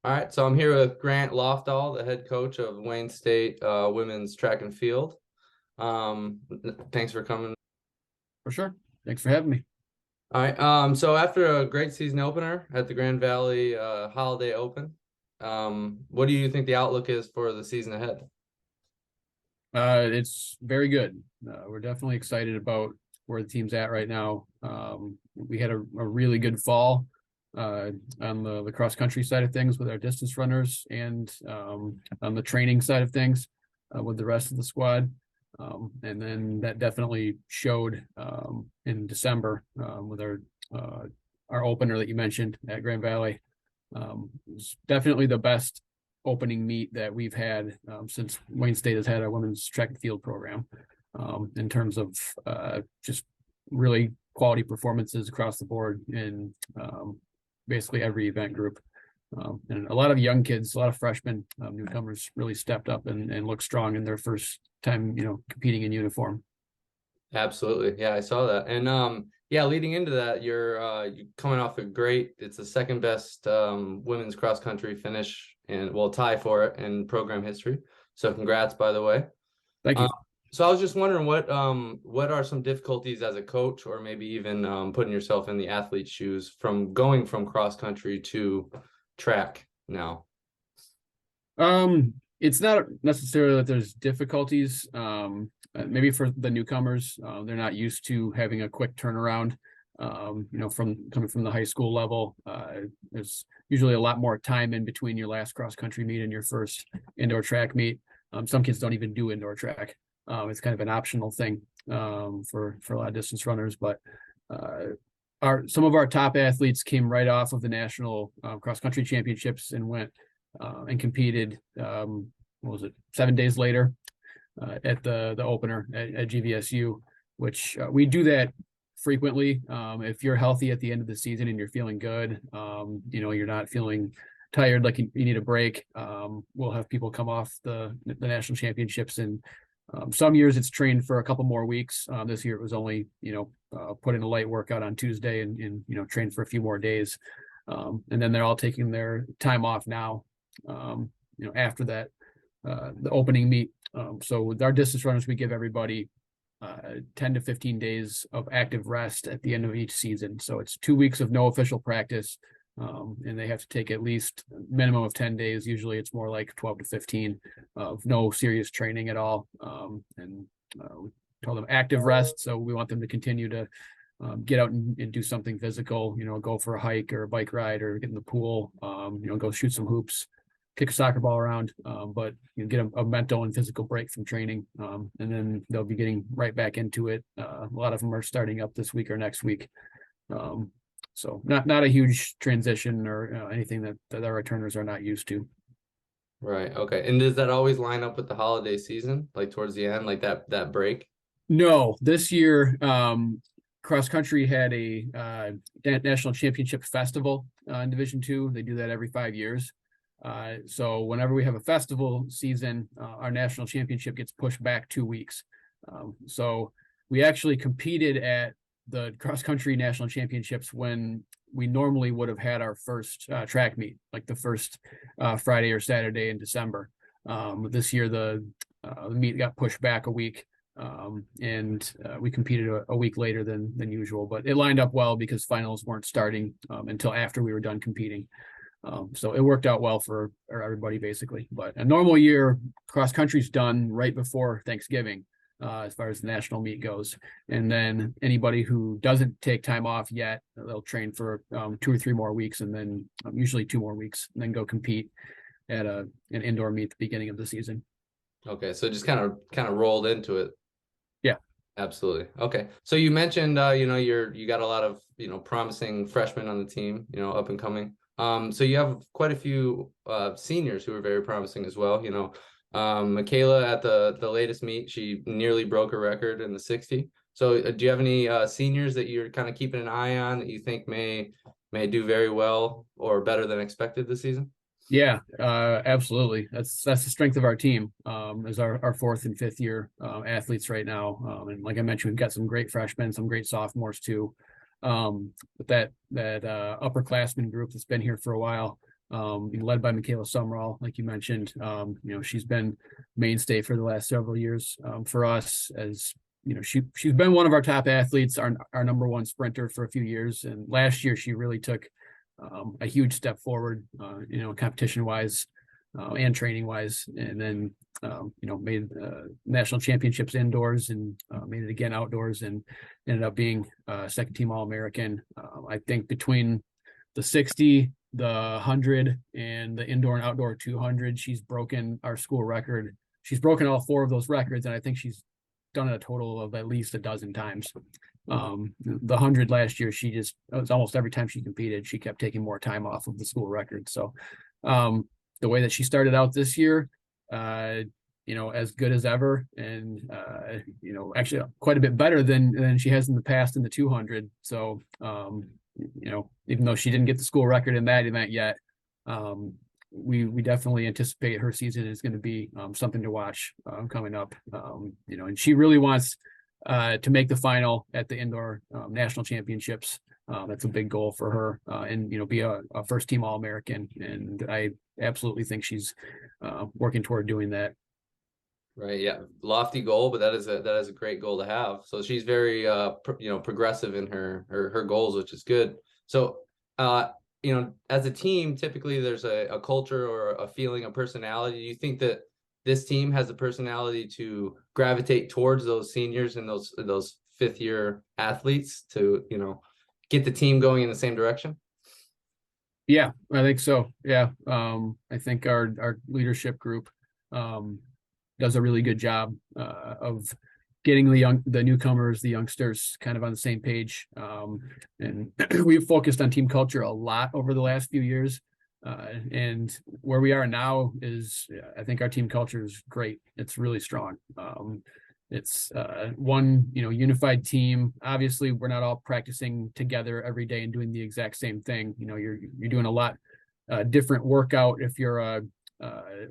All right, so I'm here with Grant Lofdahl, the head coach of Wayne State women's track and field. Thanks for coming. For sure. Thanks for having me. All right, so after a great season opener at the Grand Valley Holiday Open, what do you think the outlook is for the season ahead? It's very good. We're definitely excited about where the team's at right now. We had a really good fall on the cross country side of things with our distance runners and on the training side of things with the rest of the squad. And then that definitely showed in December with our opener that you mentioned at Grand Valley. It was definitely the best opening meet that we've had since Wayne State has had a women's track and field program in terms of just really quality performances across the board in basically every event group. And a lot of young kids, a lot of freshmen, newcomers really stepped up and looked strong in their first time, competing in uniform. Absolutely. Yeah, I saw that. And yeah, leading into that, you're coming off it's the second best women's cross country finish and well tie for it in program history. So congrats, by the way. Thank Um, you. so I was just wondering what are some difficulties as a coach or maybe even putting yourself in the athlete's shoes from going from cross country to track now? It's not necessarily that there's difficulties. Maybe for the newcomers, they're not used to having a quick turnaround. From coming from the high school level, there's usually a lot more time in between your last cross country meet and your first indoor track meet. Some kids don't even do indoor track. It's kind of an optional thing for a lot of distance runners, but some of our top athletes came right off of the national cross country championships and went and competed. What was it? 7 days later at the opener at GVSU, which we do that frequently. If you're healthy at the end of the season and you're feeling good, you're not feeling tired like you need a break. We'll have people come off the national championships, and some years it's trained for a couple more weeks. This year it was only put in a light workout on Tuesday and train for a few more days, and then they're all taking their time off now. After that, the opening meet. So with our distance runners, we give everybody 10 to 15 days of active rest at the end of each season. So it's 2 weeks of no official practice, and they have to take at least a minimum of 10 days. Usually it's more like 12 to 15 of no serious training at all. And we call them active rest. So we want them to continue to get out and do something physical, go for a hike or a bike ride or get in the pool, go shoot some hoops, kick a soccer ball around, but get a mental and physical break from training. And then they'll be getting right back into it. A lot of them are starting up this week or next week. So not a huge transition or anything that our returners are not used to. Right. Okay. And does that always line up with the holiday season, like towards the end, like that break? No, this year, cross country had a national championship festival in Division II. They do that every 5 years. So whenever we have a festival season, our national championship gets pushed back 2 weeks. So we actually competed at the cross country national championships when we normally would have had our first track meet, like the first Friday or Saturday in December. This year, the meet got pushed back a week. And we competed a week later than usual, but it lined up well because finals weren't starting until after we were done competing. So it worked out well for everybody basically. But a normal year, cross country's done right before Thanksgiving, as far as the national meet goes. And then anybody who doesn't take time off yet, they'll train for 2 or 3 more weeks, and then usually 2 more weeks, and then go compete at an indoor meet at the beginning of the season. Okay, so just kind of rolled into it. Yeah. Absolutely. Okay. So you mentioned you got a lot of, promising freshmen on the team, up and coming. So you have quite a few seniors who are very promising as well. Michaela at the latest meet, she nearly broke her record in the 60. So do you have any seniors that you're kind of keeping an eye on that you think may do very well or better than expected this season? Yeah, absolutely. That's the strength of our team, is our fourth and fifth year athletes right now. And like I mentioned, we've got some great freshmen, some great sophomores too. But that upperclassmen group that's been here for a while, led by Michaela Summerall, like you mentioned. She's been mainstay for the last several years for us. As she's been one of our top athletes, our number one sprinter for a few years, and last year she really took a huge step forward, competition wise and training wise, and then made national championships indoors and made it again outdoors, and ended up being second team All-American. I think between the 60, the 100, and the indoor and outdoor 200, she's broken our school record. She's broken all four of those records, and I think she's done it a total of at least a dozen times. The 100 last year, it was almost every time she competed, she kept taking more time off of the school record. So the way that she started out this year, as good as ever, and actually quite a bit better than she has in the past in the 200. So even though she didn't get the school record in that event yet, we definitely anticipate her season is going to be something to watch coming up. And she really wants to make the final at the indoor national championships. That's a big goal for her, and be a first team All-American. And I absolutely think she's working toward doing that. Right. Yeah. Lofty goal, but that is a great goal to have. So she's very progressive in her goals, which is good. So as a team, typically there's a culture or a feeling, a personality. Do you think that this team has the personality to gravitate towards those seniors and those fifth year athletes to get the team going in the same direction? Yeah, I think so. Yeah. I think our leadership group does a really good job of getting the newcomers, the youngsters kind of on the same page. And we've focused on team culture a lot over the last few years. And where we are now is, I think our team culture is great. It's really strong. It's one, unified team. Obviously, we're not all practicing together every day and doing the exact same thing. You're doing a lot different workout if you're a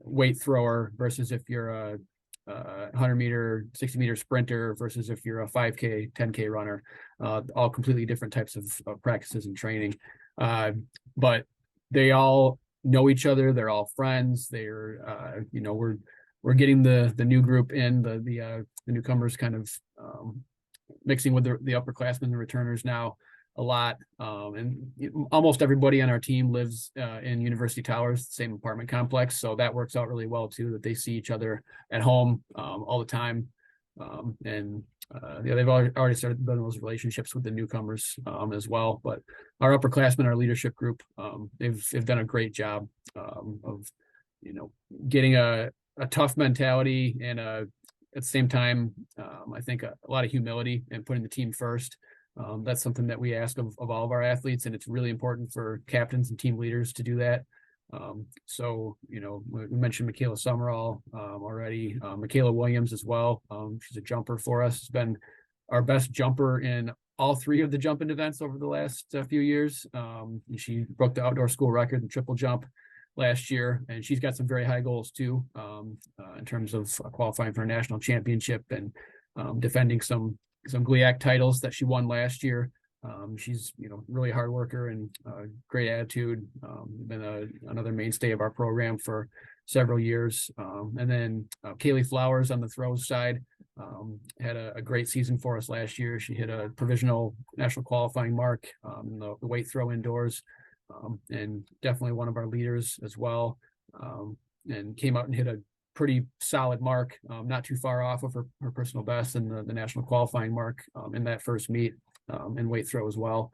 weight thrower versus if you're a 100-meter, 60-meter sprinter versus if you're a 5K, 10K runner. All completely different types of practices and training. But they all know each other. They're all friends. They're, we're getting the new group in, the newcomers kind of mixing with the upperclassmen and returners now a lot. And almost everybody on our team lives in University Towers, the same apartment complex. So that works out really well too, that they see each other at home all the time. They've already started building those relationships with the newcomers as well. But our upperclassmen, our leadership group, they've done a great job of, getting a tough mentality and at the same time, I think a lot of humility and putting the team first. That's something that we ask of all of our athletes, and it's really important for captains and team leaders to do that. We mentioned Michaela Summerall already, Michaela Williams as well. She's a jumper for us. Has been our best jumper in all three of the jumping events over the last few years. She broke the outdoor school record in triple jump last year, and she's got some very high goals too, in terms of qualifying for a national championship and defending some GLIAC titles that she won last year. She's really hard worker and great attitude. Been another mainstay of our program for several years. And then Kaylee Flowers on the throws side had a great season for us last year. She hit a provisional national qualifying mark in the weight throw indoors, and definitely one of our leaders as well. And came out and hit a pretty solid mark, not too far off of her personal best and the national qualifying mark in that first meet, and weight throw as well.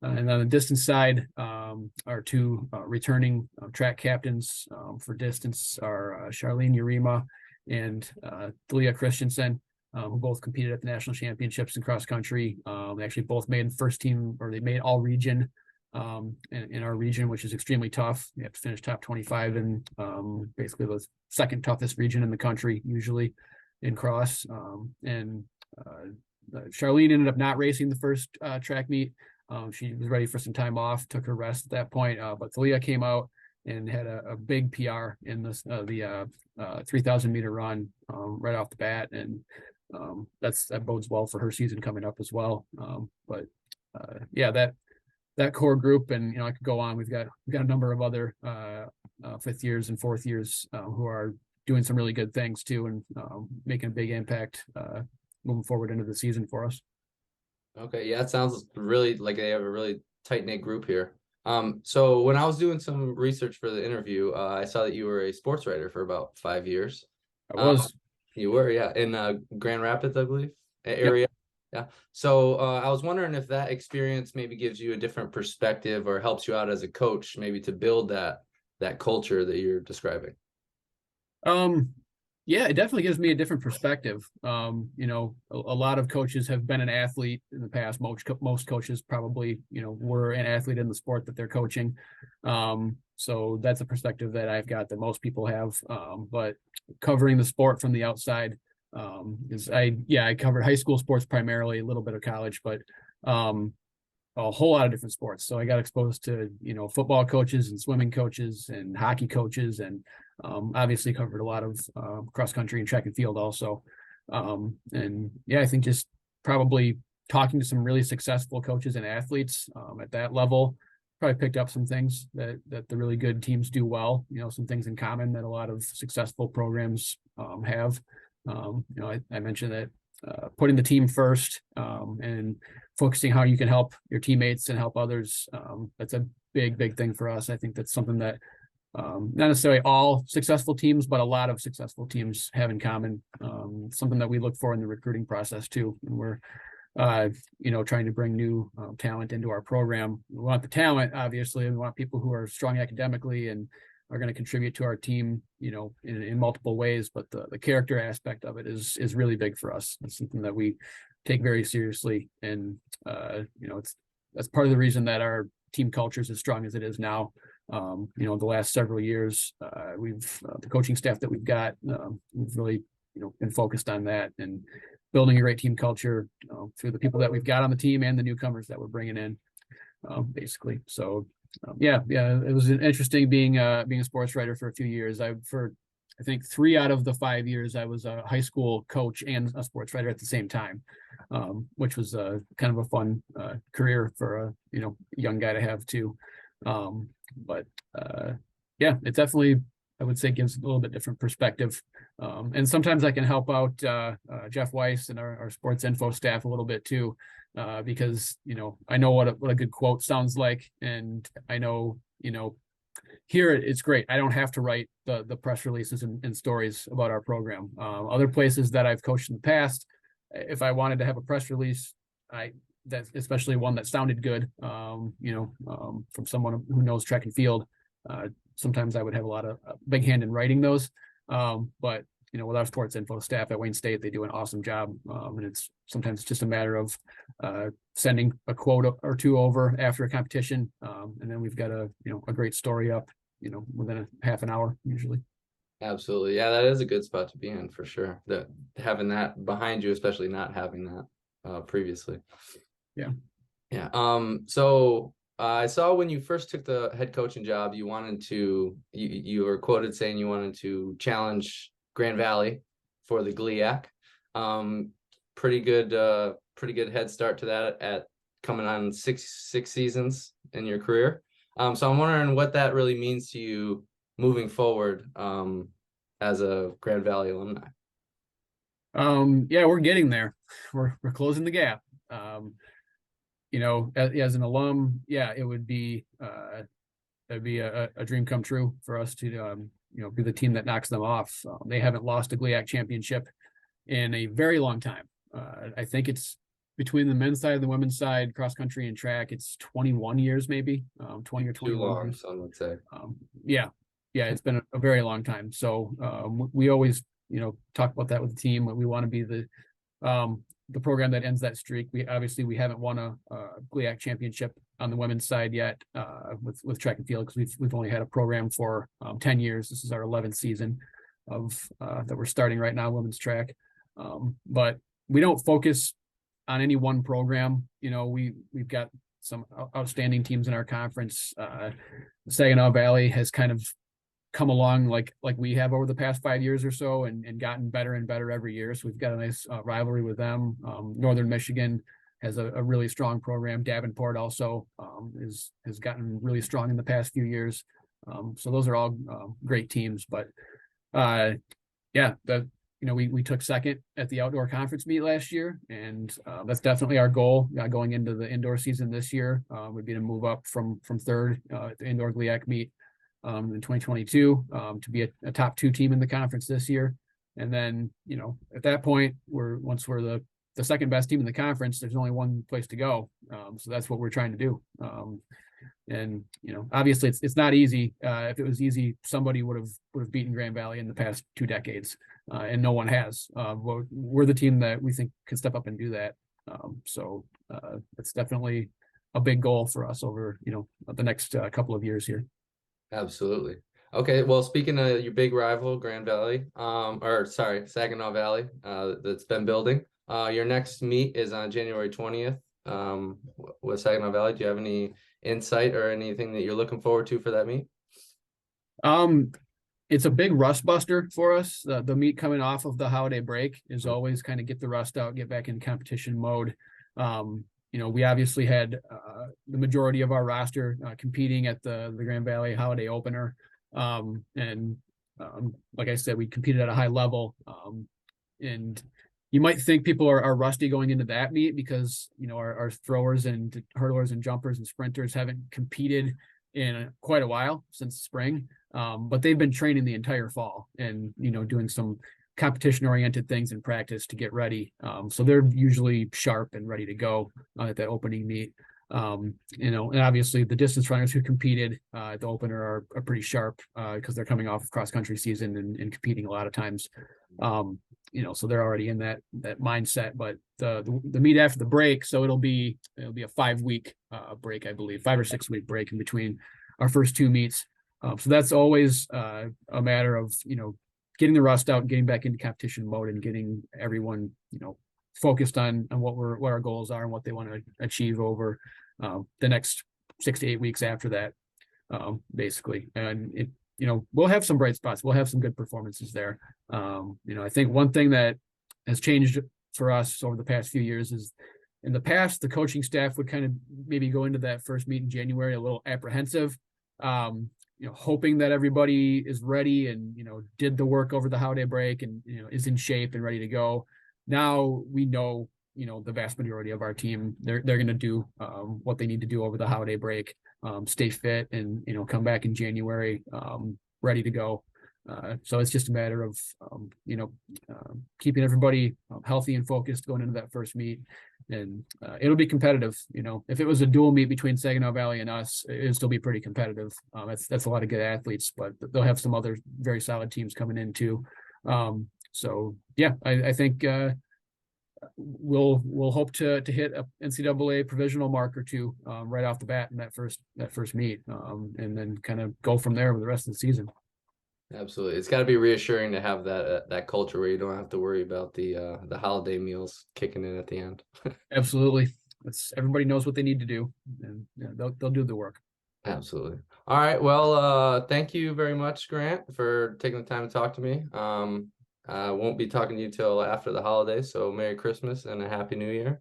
And on the distance side, our two returning track captains for distance are Charlene Urema and Thalia Christensen, who both competed at the national championships in cross country. They actually both made first team, or they made all region in our region, which is extremely tough. You have to finish top 25 in basically the second toughest region in the country, usually in cross. Charlene ended up not racing the first track meet. She was ready for some time off, took her rest at that point. But Thalia came out and had a big PR in the 3,000 meter run right off the bat. And that bodes well for her season coming up as well. that core group, and I could go on. We've got a number of other fifth years and fourth years who are doing some really good things too, and making a big impact moving forward into the season for us. Okay, yeah, it sounds really like they have a really tight-knit group here. So when I was doing some research for the interview, I saw that you were a sports writer for about 5 years. I Um, was. you were, yeah, in Grand Rapids, I believe, Yep. area. Yeah. So I was wondering if that experience maybe gives you a different perspective or helps you out as a coach, maybe to build that culture that you're describing. Um, yeah, it definitely gives me a different perspective. A lot of coaches have been an athlete in the past. Most coaches probably, were an athlete in the sport that they're coaching. So that's a perspective that I've got that most people have. But covering the sport from the outside, I covered high school sports primarily, a little bit of college, but a whole lot of different sports. So I got exposed to, football coaches and swimming coaches and hockey coaches, and obviously covered a lot of cross country and track and field also. And yeah, I think just probably talking to some really successful coaches and athletes at that level, probably picked up some things that the really good teams do well, some things in common that a lot of successful programs have. I mentioned that putting the team first and focusing how you can help your teammates and help others. That's a big thing for us. I think that's something that not necessarily all successful teams, but a lot of successful teams have in common. Something that we look for in the recruiting process too. And we're, trying to bring new talent into our program. We want the talent, obviously. We want people who are strong academically and are going to contribute to our team, in multiple ways. But the character aspect of it is really big for us. It's something that we take very seriously. And, that's part of the reason that our team culture is as strong as it is now. The last several years, the coaching staff that we've got, we've really, been focused on that and building a great team culture through the people that we've got on the team and the newcomers that we're bringing in, basically. So, it was interesting being a sports writer for a few years. I think 3 out of the 5 years I was a high school coach and a sports writer at the same time, which was kind of a fun career for a young guy to have too. But it definitely, I would say, gives a little bit different perspective. And sometimes I can help out Jeff Weiss and our sports info staff a little bit too, because I know what a good quote sounds like, and I know here it's great. I don't have to write the press releases and stories about our program. Other places that I've coached in the past, if I wanted to have a press release, that's especially one that sounded good, from someone who knows track and field. Sometimes I would have a big hand in writing those. But with our sports info staff at Wayne State, they do an awesome job. And it's sometimes just a matter of sending a quote or two over after a competition. And then we've got a great story up, within a half an hour usually. Absolutely. Yeah, that is a good spot to be in for sure. That having that behind you, especially not having that previously. Yeah. Yeah. So I saw when you first took the head coaching job, you were quoted saying you wanted to challenge Grand Valley for the GLIAC. Pretty good head start to that at coming on six seasons in your career. So I'm wondering what that really means to you moving forward as a Grand Valley alumni. We're getting there. We're closing the gap. As an alum, it would be it'd be a dream come true for us to be the team that knocks them off. They haven't lost a GLIAC championship in a very long time. I think it's between the men's side and the women's side, cross country and track, it's 21 years, maybe 20 or 21 Too long, years. some would say. It's been a very long time. So we always, talk about that with the team. We want to be the program that ends that streak. We haven't won a GLIAC championship on the women's side yet with track and field, because we've only had a program for 10 years. This is our 11th season of that we're starting right now, women's track. But we don't focus on any one program. We've got some outstanding teams in our conference. Saginaw Valley has kind of come along like we have over the past 5 years or so, and gotten better and better every year. So we've got a nice rivalry with them. Northern Michigan has a really strong program. Davenport also has gotten really strong in the past few years. So those are all great teams. But yeah, we took second at the outdoor conference meet last year, and that's definitely our goal going into the indoor season this year. Would be to move up from third at the indoor GLIAC meet in 2022 to be a top 2 team in the conference this year. And then, at that point, once we're the second best team in the conference, there's only one place to go. So that's what we're trying to do. And obviously it's not easy. If it was easy, somebody would have beaten Grand Valley in the past 2 decades, and no one has. We're the team that we think can step up and do that. So it's definitely a big goal for us over the next couple of years here. Absolutely. Okay, well, speaking of your big rival, Grand Valley, or sorry, Saginaw Valley, that's been building. Your next meet is on January 20th, with Saginaw Valley. Do you have any insight or anything that you're looking forward to for that meet? It's a big rust buster for us. The meet coming off of the holiday break is always kind of get the rust out, get back in competition mode. We obviously had the majority of our roster competing at the Grand Valley holiday opener. And like I said, we competed at a high level. And you might think people are rusty going into that meet because, our throwers and hurdlers and jumpers and sprinters haven't competed in quite a while since spring. But they've been training the entire fall and, doing some competition oriented things in practice to get ready. So they're usually sharp and ready to go at that opening meet. And obviously the distance runners who competed at the opener are pretty sharp because they're coming off of cross country season and competing a lot of times. So they're already in that mindset. But the meet after the break, so it'll be a 5-week break, I believe, 5 or 6 week break in between our first 2 meets. So that's always a matter of getting the rust out, getting back into competition mode, and getting everyone focused on what our goals are and what they want to achieve over the next 6 to 8 weeks after that, basically. And we'll have some bright spots. We'll have some good performances there. I think one thing that has changed for us over the past few years is in the past, the coaching staff would kind of maybe go into that first meet in January a little apprehensive, hoping that everybody is ready and, did the work over the holiday break and, is in shape and ready to go. Now we know, the vast majority of our team, they're going to do what they need to do over the holiday break, stay fit and, come back in January ready to go. So it's just a matter of, keeping everybody healthy and focused going into that first meet. And it'll be competitive. If it was a dual meet between Saginaw Valley and us, it'd still be pretty competitive. That's a lot of good athletes, but they'll have some other very solid teams coming in too. So yeah, I think we'll hope to hit a NCAA provisional mark or 2 right off the bat in that first meet, and then kind of go from there with the rest of the season. Absolutely. It's got to be reassuring to have that culture where you don't have to worry about the holiday meals kicking in at the end. Absolutely. Everybody knows what they need to do, and they'll do the work. Absolutely. All right. Well, thank you very much, Grant, for taking the time to talk to me. I won't be talking to you till after the holidays, so Merry Christmas and a Happy New Year.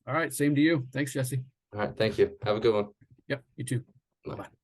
All right. Same to you. Thanks, Jesse. All right. Thank you. Have a good one. Yep. You too. Bye-bye.